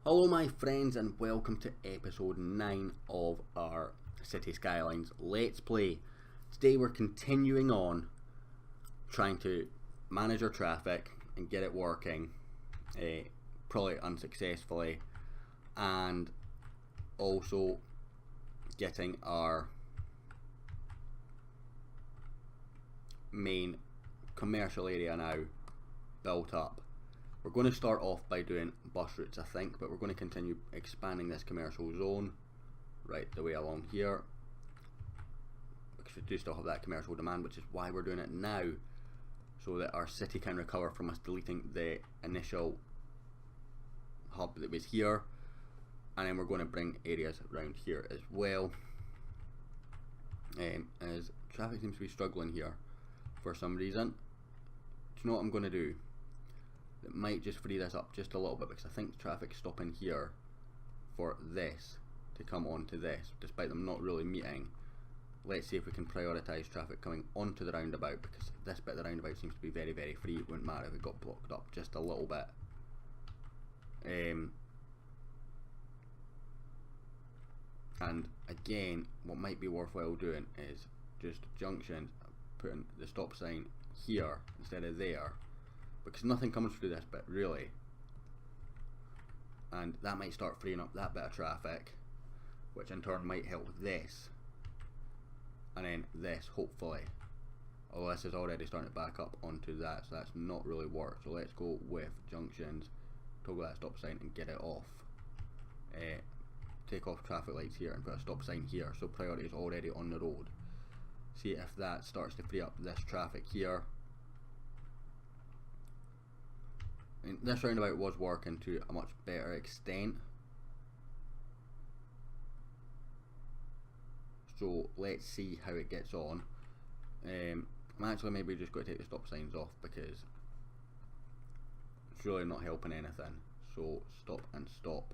Hello my friends and welcome to episode 9 of our City Skylines Let's Play. Today we're continuing on trying to manage our traffic and get it working, probably unsuccessfully, and also getting our main commercial area now built up. We're going to start off by doing bus routes, I think, but we're going to continue expanding this commercial zone right the way along here, because we do still have that commercial demand, which is why we're doing it now, so that our city can recover from us deleting the initial hub that was here. And then we're going to bring areas around here as well, as traffic seems to be struggling here for some reason. Do you know what I'm going to do? It might just free this up just a little bit, because I think traffic's stopping here for this to come onto this, despite them not really meeting. Let's see if we can prioritise traffic coming onto the roundabout, because this bit of the roundabout seems to be very, very free. It wouldn't matter if it got blocked up just a little bit. And again, what might be worthwhile doing is just junctions, putting the stop sign here instead of there, because nothing comes through this bit really, and that might start freeing up that bit of traffic, which in turn might help this, and then this hopefully, although this is already starting to back up onto that, so that's not really worked. So let's go with junctions, toggle that stop sign and get it off. Take off traffic lights here and put a stop sign here, so priority is already on the road. See if that starts to free up this traffic here. And this roundabout was working to a much better extent, so let's see how it gets on. I'm actually maybe just going to take the stop signs off, because it's really not helping anything. So stop and stop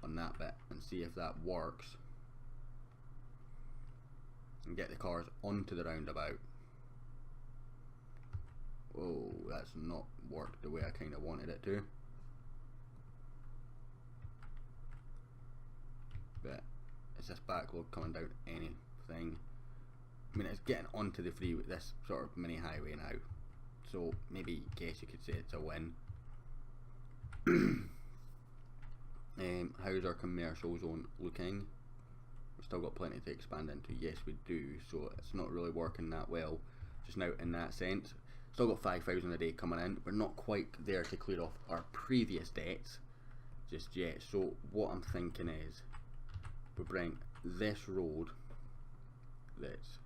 on that bit and see if that works, and get the cars onto the roundabout. Whoa, that's not worked the way I kind of wanted it to. But is this backlog coming down anything? I mean, it's getting onto the freeway, this sort of mini highway now, so maybe guess you could say it's a win. How's our commercial zone looking? We've still got plenty to expand into. Yes, we do. So it's not really working that well just now in that sense. Still got 5,000 a day coming in. We're not quite there to clear off our previous debts just yet. So what I'm thinking is we bring this road that's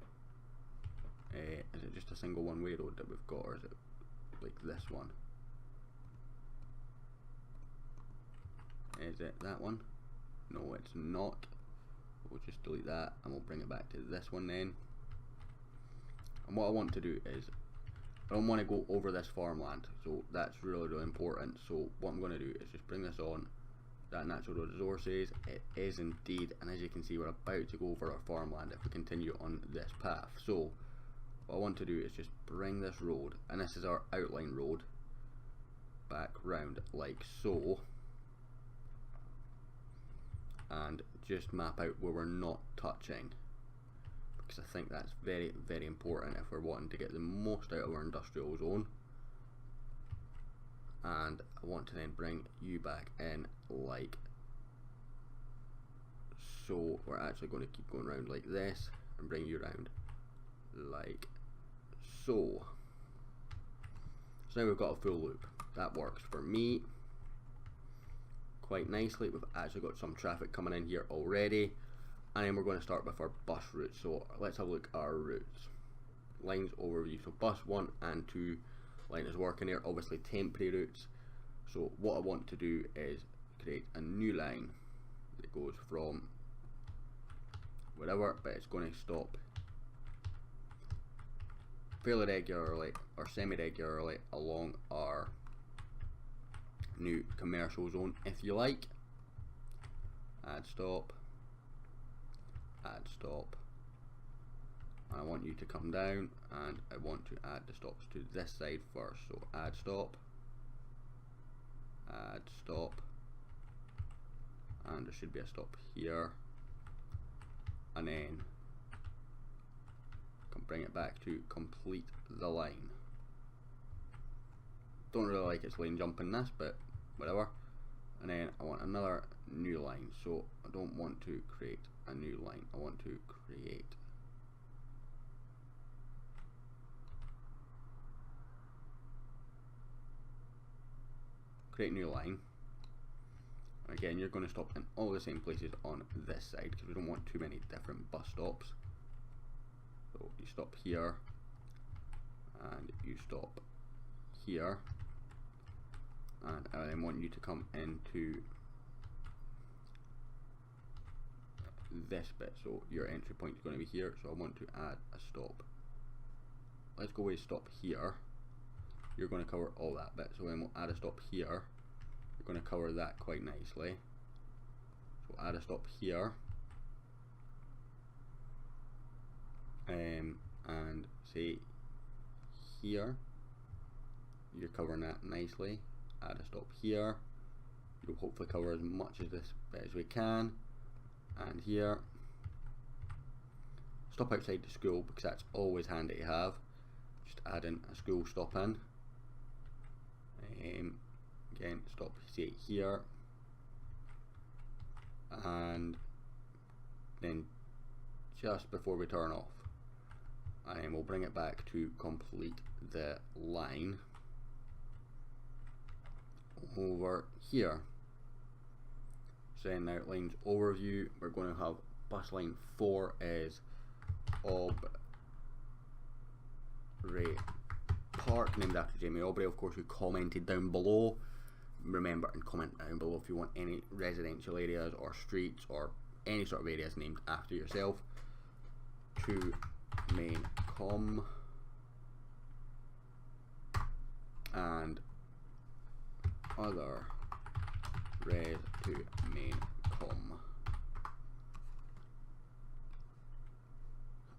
is it just a single one-way road that we've got, or is it like this one? Is it that one? No, it's not. We'll just delete that and we'll bring it back to this one then. And what I want to do is, I don't want to go over this farmland, so that's really, really important. So what I'm going to do is just bring this on that natural resources. It is indeed, and as you can see, we're about to go over our farmland if we continue on this path. So what I want to do is just bring this road, and this is our outline road, back round like so, and just map out where we're not touching, because I think that's very, very important if we're wanting to get the most out of our industrial zone. And I want to then bring you back in like so. We're actually going to keep going around like this and bring you around like so. So now we've got a full loop. That works for me quite nicely. We've actually got some traffic coming in here already, and then we're going to start with our bus routes. So let's have a look at our routes. Lines overview. So bus 1 and 2 line is working here, obviously temporary routes. So what I want to do is create a new line that goes from wherever, but it's going to stop fairly regularly or semi-regularly along our new commercial zone, if you like. Add stop, and I want you to come down, and I want to add the stops to this side first. So add stop, and there should be a stop here, and then can bring it back to complete the line. Don't really like its lane jumping this, but whatever. And then I want another new line, so I don't want to create a new line, I want to create new line. Again, you're going to stop in all the same places on this side because we don't want too many different bus stops. So you stop here and you stop here, and I then want you to come into this bit, so your entry point is going to be here, so I want to add a stop. Let's go with stop here. You're going to cover all that bit, so then we'll add a stop here. You're going to cover that quite nicely, so add a stop here, and say here, you're covering that nicely. Add a stop here, you'll hopefully cover as much of this bit as we can, and here, stop outside the school because that's always handy to have, just add in a school stop in. Again, stop say here, and then just before we turn off, and then we'll bring it back to complete the line over here. So then now lines overview, we're going to have bus line 4 is Aubrey Park, named after Jamie Aubrey, of course, who commented down below. Remember and comment down below if you want any residential areas or streets or any sort of areas named after yourself. To main com, and other res to main com,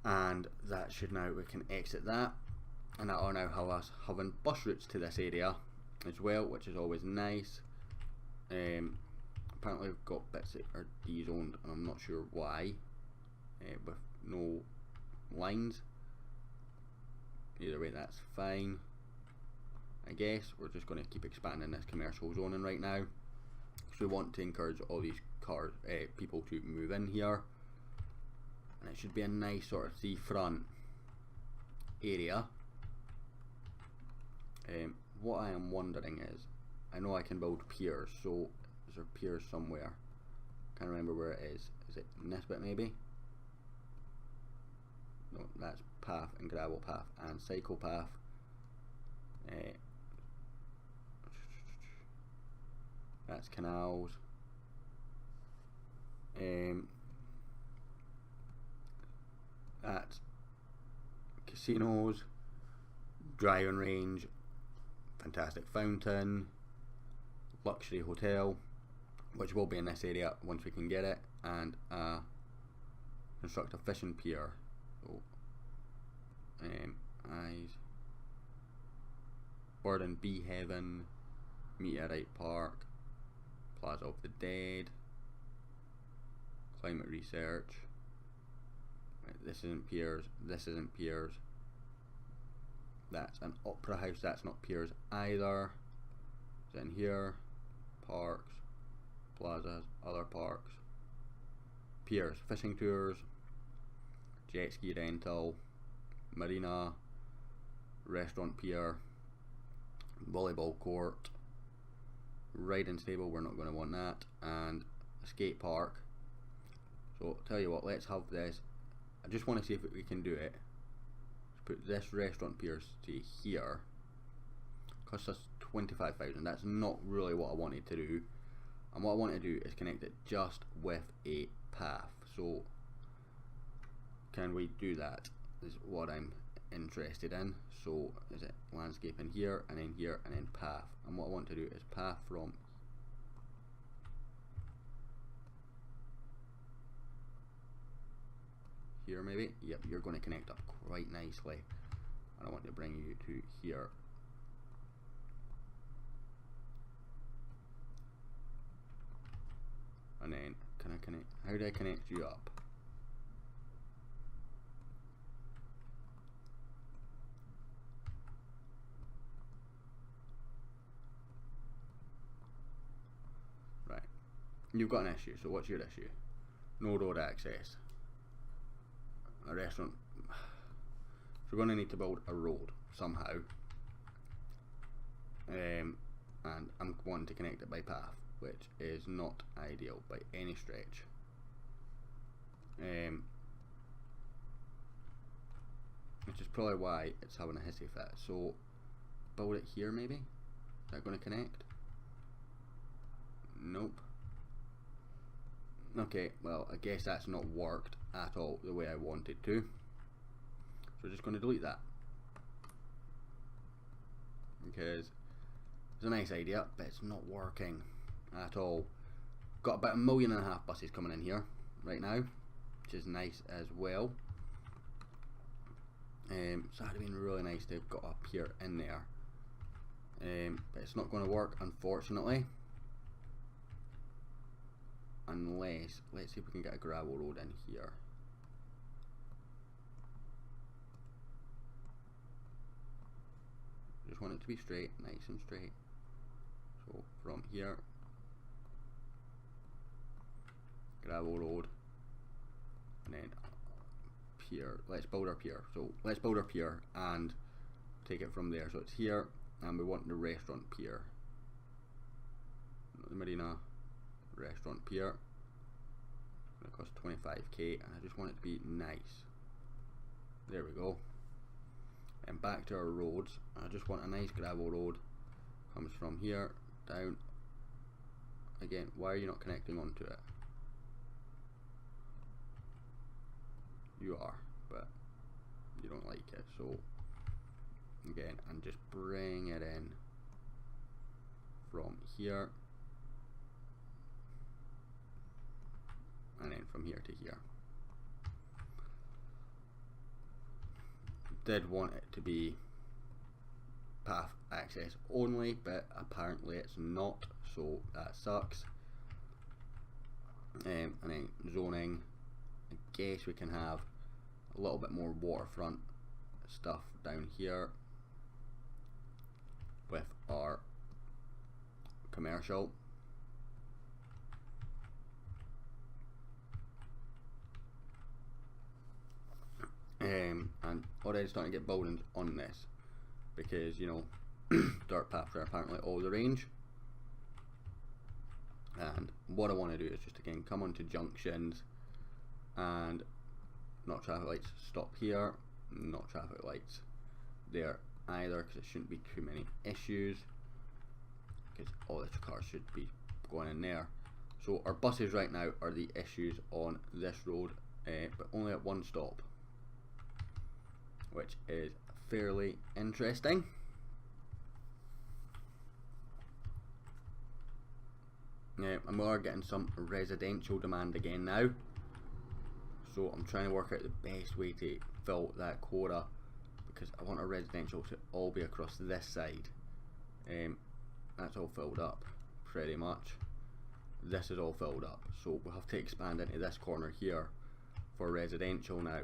and that should, now we can exit that, and that will now have us having bus routes to this area as well, which is always nice. Apparently we've got bits that are D-zoned and I'm not sure why, with no lines. Either way, that's fine. I guess we're just going to keep expanding this commercial zoning right now, because we want to encourage all these people to move in here, and it should be a nice sort of seafront area. What I am wondering is, I know I can build piers, so is there piers somewhere? Can't remember where it is. Is it in this bit maybe? No, that's path and gravel path and cycle path. That's canals. That's casinos, driving range, fantastic fountain, luxury hotel, which will be in this area once we can get it, and construct a fishing pier. So, eyes, bird and bee heaven, meteorite park, plaza of the dead, climate research. Right, this isn't piers, this isn't piers. That's an opera house, that's not piers either. It's in here, parks, plazas, other parks, piers, fishing tours, jet ski rental, marina, restaurant pier, volleyball court, riding stable, we're not going to want that, and a skate park. So tell you what, let's have this. I just want to see if we can do it. Let's put this restaurant pier to here. Costs us 25,000. That's not really what I wanted to do. And what I want to do is connect it just with a path. So can we do that? Is what I'm interested in. So is it landscape in here and then path, and what I want to do is path from here maybe. Yep, you're going to connect up quite nicely, and I want to bring you to here. and then can I connect? How do I connect you up? Right, you've got an issue. So what's your issue? No road access. A restaurant. So we're going to need to build a road somehow. And I'm wanting to connect it by path, which is not ideal by any stretch. Which is probably why it's having a hissy fit. So build it here maybe? Is that going to connect? Nope. Okay, well I guess that's not worked at all the way I wanted to. So we're just going to delete that. Because it's a nice idea, but it's not working at all. Got about 1.5 million buses coming in here right now, which is nice as well. So that'd have been really nice to have got up here in there. But it's not going to work, unfortunately. Unless, let's see if we can get a gravel road in here. Just want it to be straight, nice and straight. So from here, gravel road, and then pier. Let's build our pier. So let's build our pier and take it from there. So it's here, and we want the restaurant pier, not the marina. Restaurant pier. It's going to cost 25k, and I just want it to be nice. There we go. And back to our roads. I just want a nice gravel road. Comes from here down. Again, why are you not connecting onto it? You are, but you don't like it. So again, and just bring it in from here. And then from here to here. Did want it to be path access only, but apparently it's not, so that sucks. And then zoning, I guess we can have a little bit more waterfront stuff down here with our commercial. And already starting to get buildings on this because, you know, dirt paths are apparently all the range. And what I want to do is just again come onto junctions and not traffic lights stop here, not traffic lights there either, because it shouldn't be too many issues, because all the cars should be going in there. So our buses right now are the issues on this road, but only at one stop, which is fairly interesting. And we are getting some residential demand again now, so I'm trying to work out the best way to fill that quota, because I want our residential to all be across this side. That's all filled up pretty much. This is all filled up, so we'll have to expand into this corner here for residential now.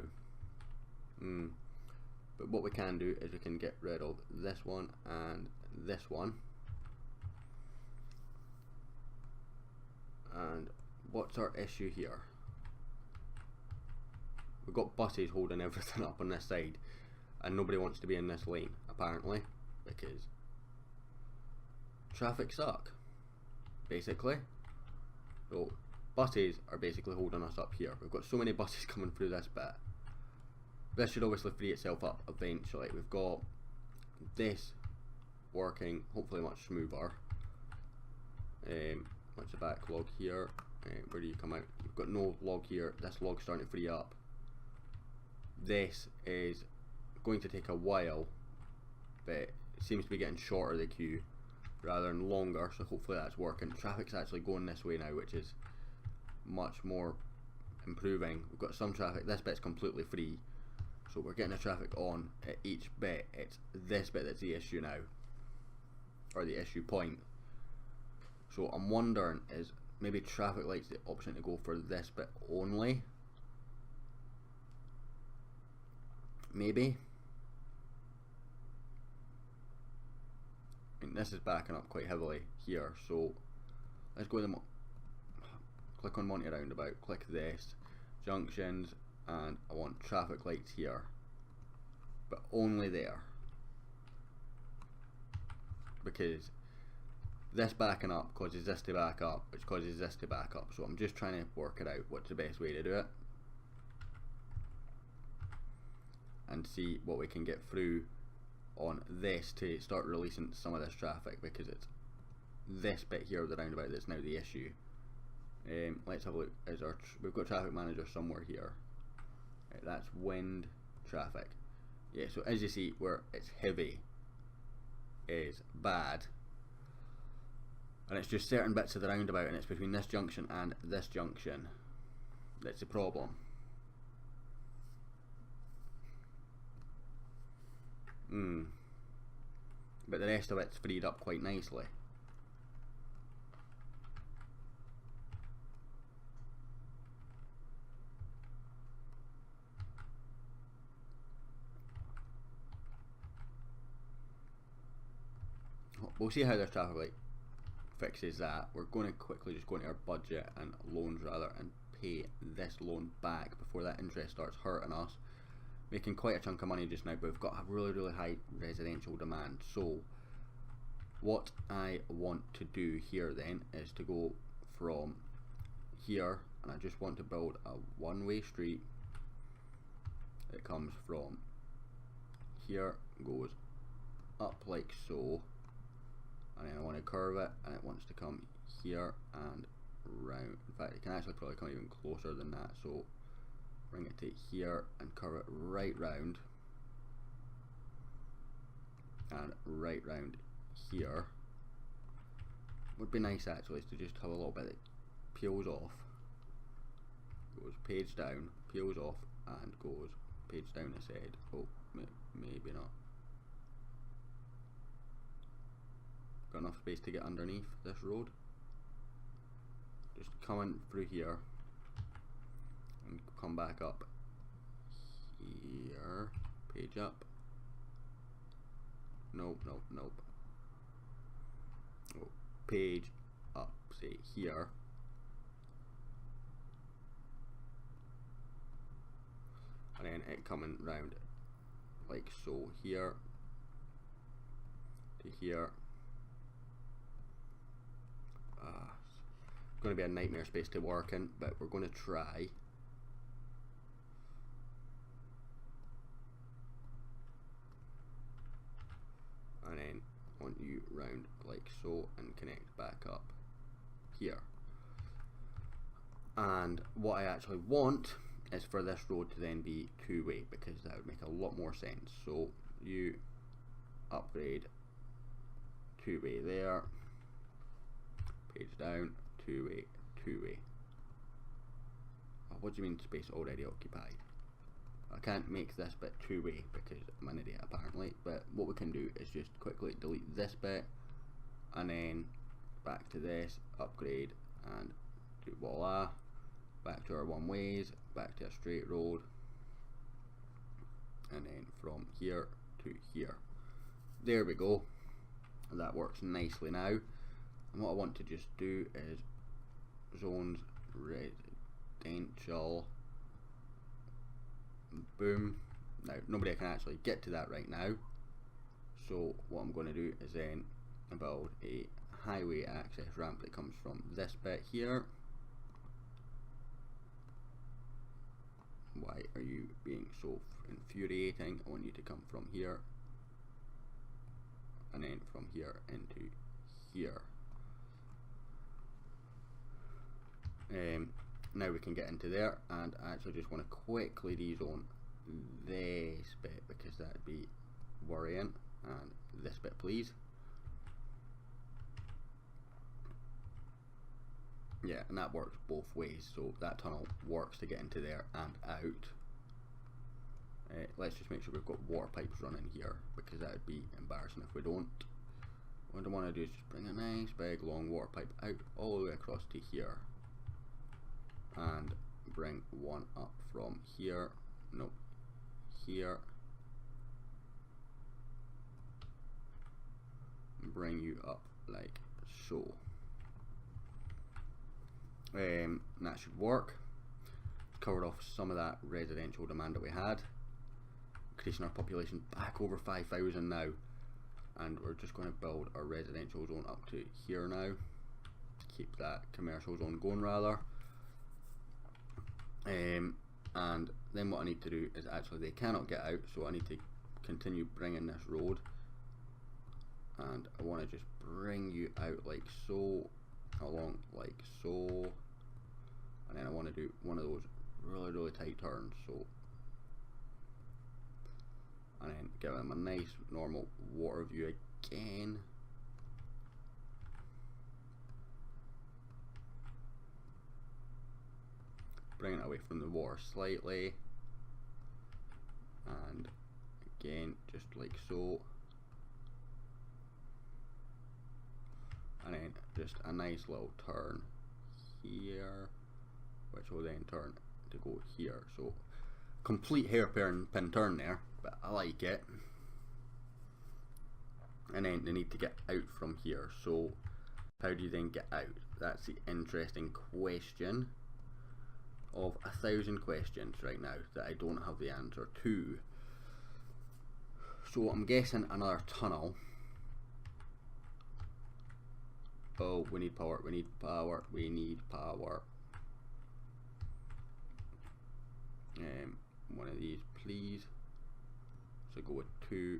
But what we can do is we can get rid of this one and this one. And what's our issue here? We've got buses holding everything up on this side, and nobody wants to be in this lane apparently, because traffic suck basically. So buses are basically holding us up here. We've got so many buses coming through this bit. This should obviously free itself up eventually. We've got this working hopefully much smoother. What's the backlog here? Where do you come out? You've got no log here. This log's starting to free up. This is going to take a while, but it seems to be getting shorter the queue rather than longer, so hopefully that's working. Traffic's actually going this way now, which is much more improving. We've got some traffic. This bit's completely free, so we're getting the traffic on at each bit. It's this bit that's the issue now, or the issue point. So I'm wondering, is maybe traffic lights the option to go for this bit only. Maybe. And this is backing up quite heavily here, so let's go to the click on Monty Roundabout, click this, junctions, and I want traffic lights here, but only there, because this backing up causes this to back up, which causes this to back up, so I'm just trying to work it out what's the best way to do it and see what we can get through on this to start releasing some of this traffic, because it's this bit here of the roundabout that's now the issue. Let's have a look. We've got traffic manager somewhere here. Right, that's wind traffic. Yeah, so as you see, where it's heavy is bad, and it's just certain bits of the roundabout, and it's between this junction and this junction that's the problem. But the rest of it's freed up quite nicely. We'll see how this traffic light fixes that. We're going to quickly just go into our budget and loans rather, and pay this loan back before that interest starts hurting us. Making quite a chunk of money just now, but we've got a really high residential demand. So what I want to do here then is to go from here, and I just want to build a one-way street that comes from here, goes up like so, and then I want to curve it, and it wants to come here and round. In fact, it can actually probably come even closer than that, so bring it to here and curve it right round, and right round here. Would be nice actually is to just have a little bit that peels off, goes page down, peels off, and goes page down the side. Oh, maybe not. Got enough space to get underneath this road. Just coming through here and come back up here, page up. Nope. Oh, page up, say here. And then it coming round like so, here to here. It's going to be a nightmare space to work in, but we're going to try. And then want you round like so and connect back up here. And what I actually want is for this road to then be two-way, because that would make a lot more sense. So you upgrade two-way there, page down, two-way. Oh, what do you mean space already occupied? I can't make this bit two-way because I'm an idiot apparently, but what we can do is just quickly delete this bit and then back to this, upgrade, and do voila, back to our one ways, back to a straight road, and then from here to here. There we go. That works nicely now. And what I want to just do is zones residential, boom. Now nobody can actually get to that right now, so what I'm going to do is then build a highway access ramp that comes from this bit here. Why are you being so infuriating? I want you to come from here and then from here into here. Now we can get into there, and I actually just want to quickly rezone this bit because that'd be worrying, and this bit please. Yeah, and that works both ways, so that tunnel works to get into there and out. Let's just make sure we've got water pipes running here, because that would be embarrassing if we don't. what I want to do is just bring a nice big long water pipe out all the way across to here, and bring one up from here, no, here, and bring you up like so. That should work. Covered off some of that residential demand that we had, increasing our population back over 5,000 now, and we're just going to build our residential zone up to here now to keep that commercial zone going rather. And then what I need to do is actually they cannot get out, so I need to continue bringing this road, and I want to just bring you out like so, along like so, and then I want to do one of those really tight turns, so, and then give them a nice normal water view again. Bring it away from the water slightly, and again just like so, and then just a nice little turn here, which will then turn to go here. So complete hairpin turn there, but I like it. And then they need to get out from here, so how do you then get out? That's the interesting question of 1,000 questions right now that I don't have the answer to. So I'm guessing another tunnel. Oh, we need power, we need power, we need power. One of these please. So go with 2.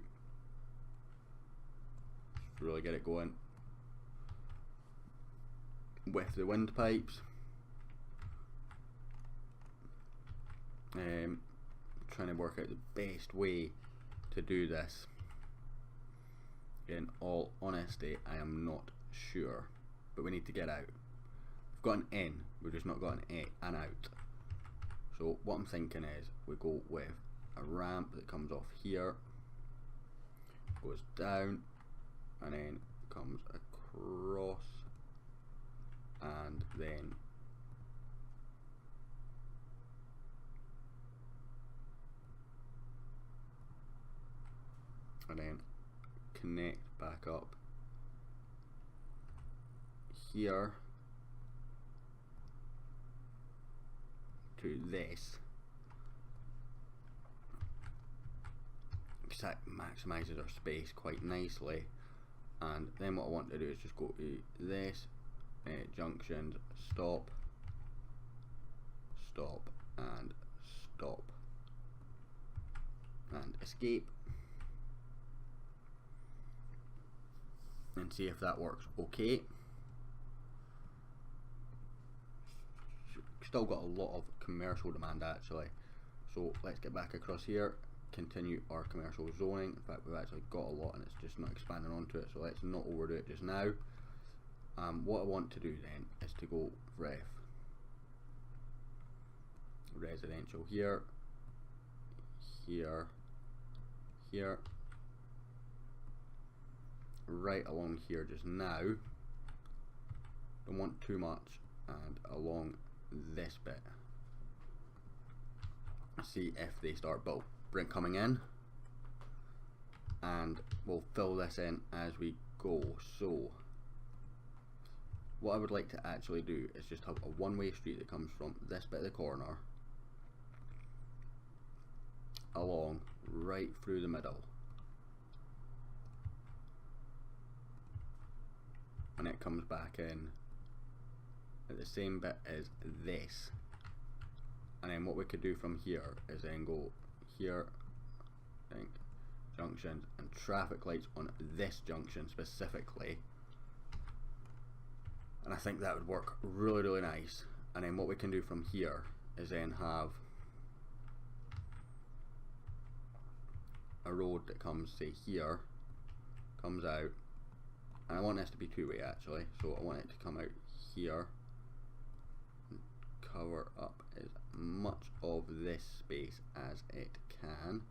Just really get it going with the windpipes. Trying to work out the best way to do this. In all honesty, I am not sure, but we need to get out. We've got an in, we've just not got an out. So what I'm thinking is we go with a ramp that comes off here, goes down, and then comes across, and then connect back up here to this, because that maximizes our space quite nicely. And then what I want to do is just go to this, junctions, stop, stop, and stop, and escape, and see if that works okay. Still got a lot of commercial demand actually, so let's get back across here, continue our commercial zoning. In fact, we've actually got a lot and it's just not expanding onto it, so let's not overdo it just now. What I want to do then is to go residential here, here, here, right along here just now, don't want too much, and along this bit. See if they start coming in, and we'll fill this in as we go. So what I would like to actually do is just have a one-way street that comes from this bit of the corner along right through the middle, and it comes back in at the same bit as this. And then what we could do from here is then go here, I think, junctions and traffic lights on this junction specifically, and I think that would work really nice. And then what we can do from here is then have a road that comes, say here, comes out, and I want this to be two-way actually, so I want it to come out here and cover up as much of this space as it can.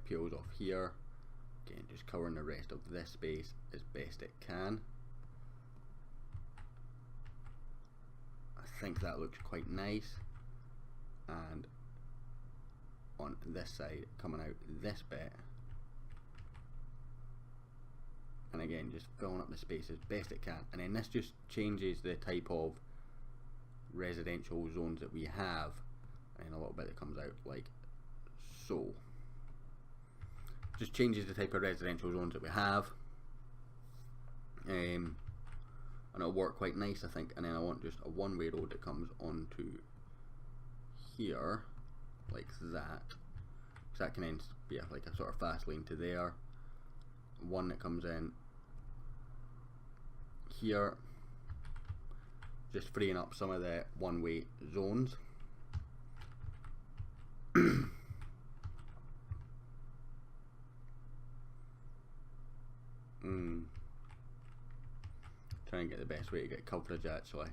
peels off here. Again, just covering the rest of this space as best it can. I think that looks quite nice. And on this side, coming out this bit, and again just filling up the space as best it can. And then this just changes the type of residential zones that we have, and a little bit that comes out like so. Just changes the type of residential zones that we have, and it'll work quite nice, I think. And then I want just a one-way road that comes onto here like that, so that can then be like a sort of fast lane to there. One that comes in here, just freeing up some of the one-way zones. Try and get the best way to get coverage actually.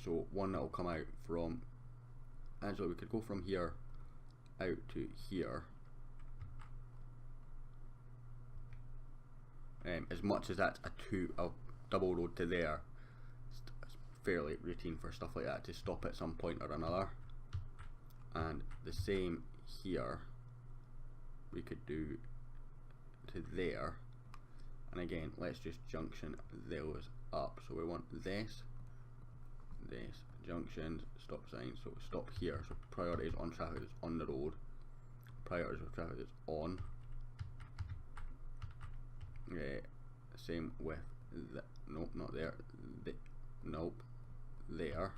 So one that will come out from, actually we could go from here out to here, as much as that's a double road to there. It's fairly routine for stuff like that to stop at some point or another. And the same here we could do to there, and again let's just junction those up. So we want this junctions, stop signs, so stop here. So priority is on traffic that's on the road, priority is traffic that's on. Same with the, nope, not there, nope, there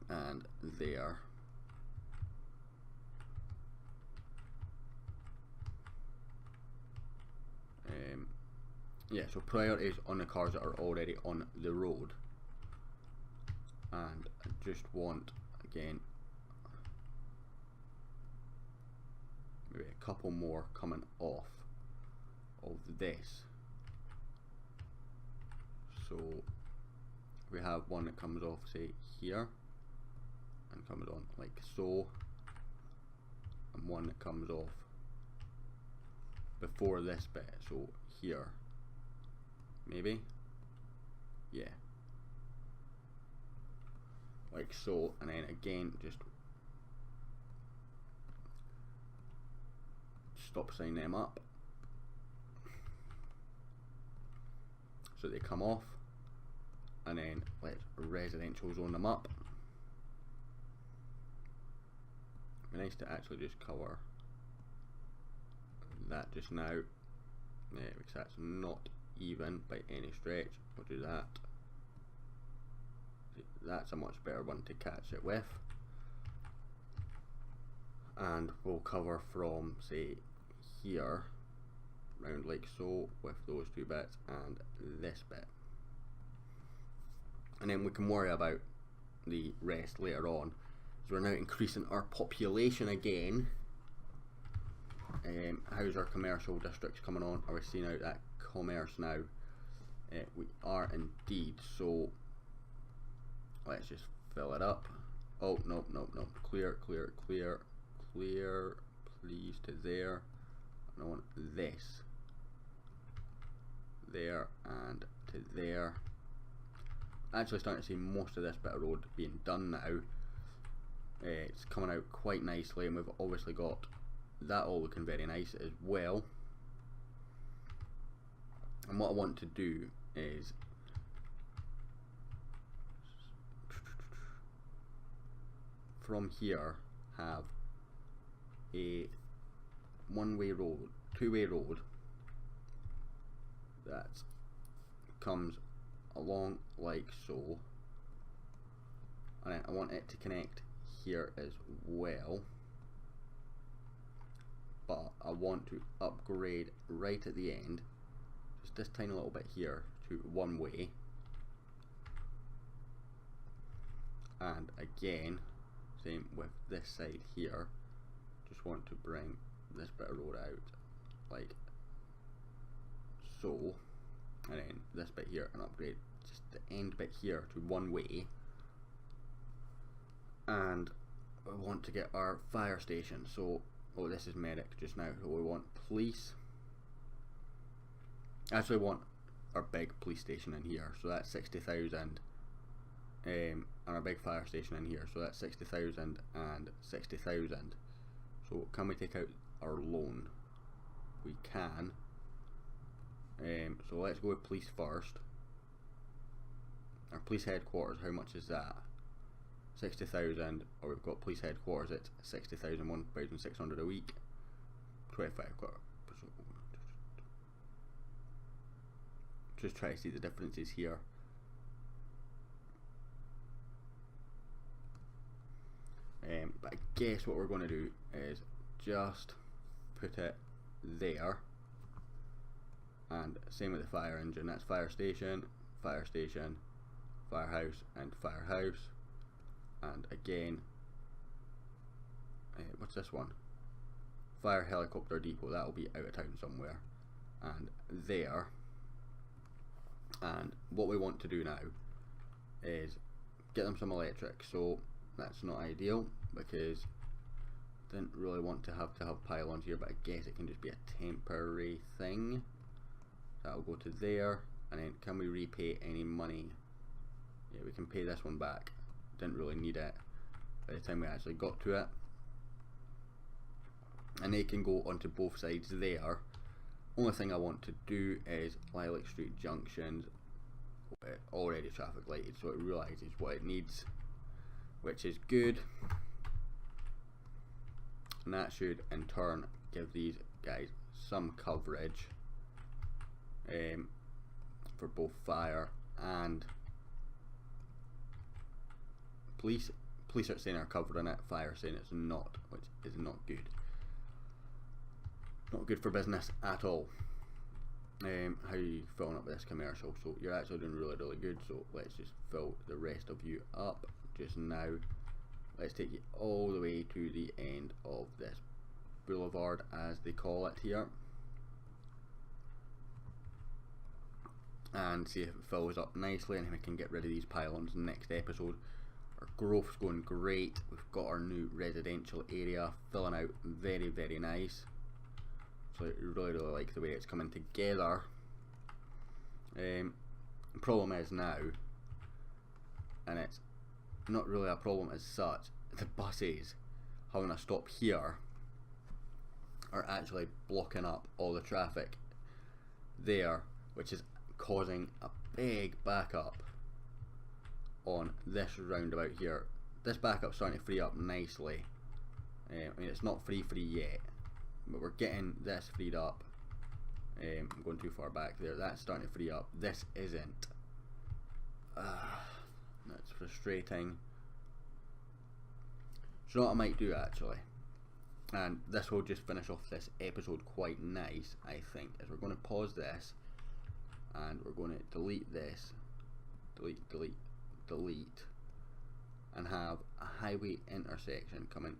and there. Yeah, so priorities on the cars that are already on the road. And I just want, again, maybe a couple more coming off of this. So we have one that comes off, say, here, and comes on like so, and one that comes off before this bit, so here, maybe, yeah, like so. And then again just stop sign them up so they come off, and then let's residential zone them up. It'd be nice to actually just cover that just now, because that's not even by any stretch. We'll do that. That's a much better one to catch it with, and we'll cover from, say, here round like so with those two bits and this bit, and then we can worry about the rest later on. So we're now increasing our population again. How's our commercial districts coming on? Are we seeing out that commerce now? We are indeed, so let's just fill it up. Oh, no, clear, please, to there. And I want this there and to there. Actually starting to see most of this bit of road being done now. It's coming out quite nicely, and we've obviously got that all looking very nice as well. And what I want to do is from here have a one-way road, two-way road that comes along like so, and I want it to connect here as well, but I want to upgrade right at the end, just this tiny little bit here, to one way. And again, same with this side here, just want to bring this bit of road out like so, and then this bit here and upgrade just the end bit here to one way. and we want to get our fire station. So, oh, this is medic just now. So we want police. Actually, we want our big police station in here. So that's 60,000. And our big fire station in here. So that's 60,000 and 60,000. So can we take out our loan? We can. So let's go with police first. Our police headquarters, how much is that? 60,000, or we've got police headquarters at 60,000, 1,600 a week. 25 quarter. Just try to see the differences here. But I guess what we're going to do is just put it there, and same with the fire engine. That's fire station, firehouse, and firehouse. And again, what's this one? Fire helicopter depot. That'll be out of town somewhere, and there. And what we want to do now is get them some electric. So that's not ideal because didn't really want to have pylons here, but I guess it can just be a temporary thing. That'll go to there. And then can we repay any money? Yeah, we can pay this one back. Didn't really need it by the time we actually got to it. And they can go onto both sides there. Only thing I want to do is Lilac Street junctions already traffic lighted, so it realizes what it needs, which is good. And that should in turn give these guys some coverage for both fire and police. Police are saying are covering it, fire saying it's not, which is not good. Not good for business at all. How are you filling up this commercial? So you're actually doing really good, so let's just fill the rest of you up just now. Let's take you all the way to the end of this boulevard, as they call it here, and see if it fills up nicely, and we can get rid of these pylons next episode. Our growth's going great. We've got our new residential area filling out very nice. So I really like the way it's coming together. The problem is now, and it's not really a problem as such, the buses having a stop here are actually blocking up all the traffic there, which is causing a big backup on this roundabout here. This backup's starting to free up nicely. I mean, it's not free yet, but we're getting this freed up. I'm going too far back there. That's starting to free up. This isn't. That's frustrating. So what I might do actually, and this will just finish off this episode quite nice, I think, is we're going to pause this and we're going to delete this, delete, and have a highway intersection coming.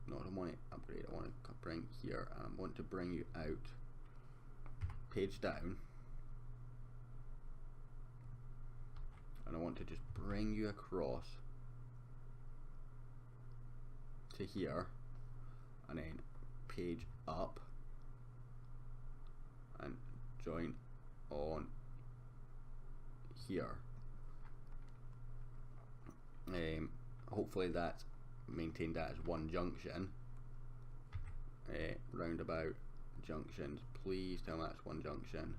No, I don't want to upgrade, I want to bring here, and I want to bring you out, page down, and I want to just bring you across to here, and then page up, and join on here. Hopefully that's maintained as one junction. Roundabout junctions, please tell me that's one junction.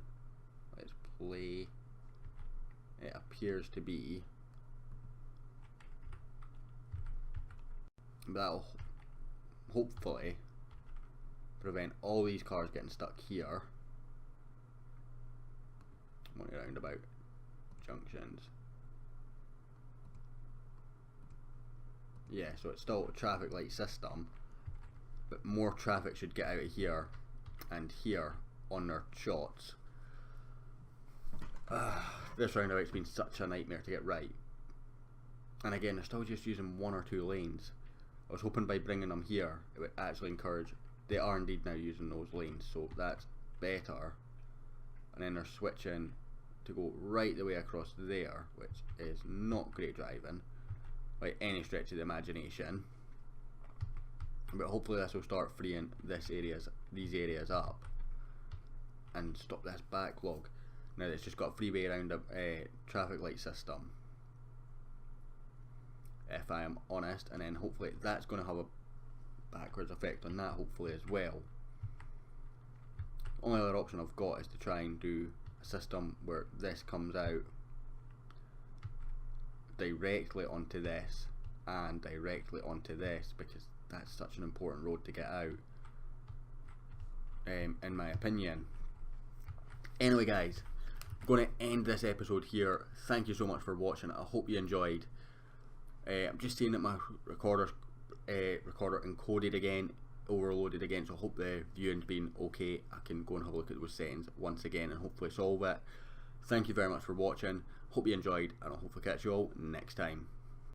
Let's play. It appears to be, but that'll hopefully prevent all these cars getting stuck here. Roundabout junctions. Yeah, so it's still a traffic light system, but more traffic should get out of here and here on their shots. This roundabout's been such a nightmare to get right. And again, they're still just using 1 or 2 lanes. I was hoping by bringing them here, it would actually encourage, they are indeed now using those lanes, so that's better. And then they're switching to go right the way across there, which is not great driving. like any stretch of the imagination. But hopefully this will start freeing these areas up and stop this backlog. Now it's just got a freeway around a traffic light system, if I am honest, and then hopefully that's going to have a backwards effect on that hopefully as well. Only other option I've got is to try and do a system where this comes out directly onto this and directly onto this, because that's such an important road to get out, in my opinion. Anyway guys, I'm going to end this episode here. Thank you so much for watching. I hope you enjoyed. I'm just seeing that my recorder encoded again, overloaded again, so I hope the viewing's been okay. I can go and have a look at those settings once again and hopefully solve it. Thank you very much for watching. Hope you enjoyed, and I'll hopefully catch you all next time.